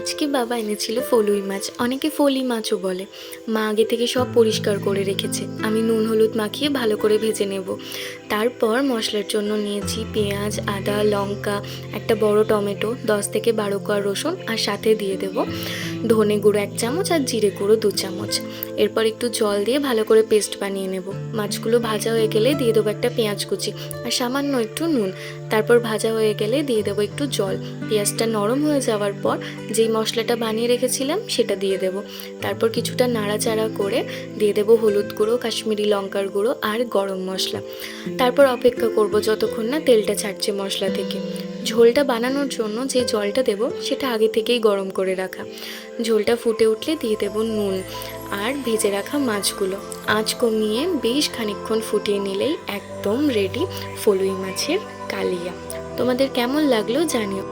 আজকে বাবা এনেছিল ফলুই মাছ, অনেকে ফলি মাছও বলে। মা আগে থেকে সব পরিষ্কার করে রেখেছে। আমি নুন হলুদ মাখিয়ে ভালো করে ভেজে নেব। তারপর মশলার জন্য নিয়েছি পেঁয়াজ, আদা, লঙ্কা, একটা বড় টমেটো, 10 থেকে 12 কোয়া রসুন, আর সাথে দিয়ে দেব ধনে গুঁড়ো 1 চামচ আর জিরে গুঁড়ো 2 চামচ। এরপর একটু জল দিয়ে ভালো করে পেস্ট বানিয়ে নেব। মাছগুলো ভাজা হয়ে গেলে দিয়ে দেবো একটা পেঁয়াজ কুচি আর সামান্য একটু নুন। তারপর ভাজা হয়ে গেলে দিয়ে দেবো একটু জল। পেঁয়াজটা নরম হয়ে যাওয়ার পর যেই মশলাটা বানিয়ে রেখেছিলাম সেটা দিয়ে দেব। তারপর কিছুটা নাড়াচাড়া করে দিয়ে দেব হলুদ গুঁড়ো, কাশ্মীরি লঙ্কার গুঁড়ো আর গরম মশলা। তারপর অপেক্ষা করব যতক্ষণ না তেলটা ছাড়ছে মশলা থেকে। ঝোলটা বানানোর জন্য যে জলটা দেব সেটা আগে থেকেই গরম করে রাখা। ঝোলটা ফুটে উঠলে দিয়ে দেব নুন আর ভেজে রাখা মাছগুলো। আঁচ কমিয়ে বেশ খানিকক্ষণ ফুটিয়ে নিলেই একদম রেডি ফলুই মাছের কালিয়া। তোমাদের কেমন লাগলো জানিও।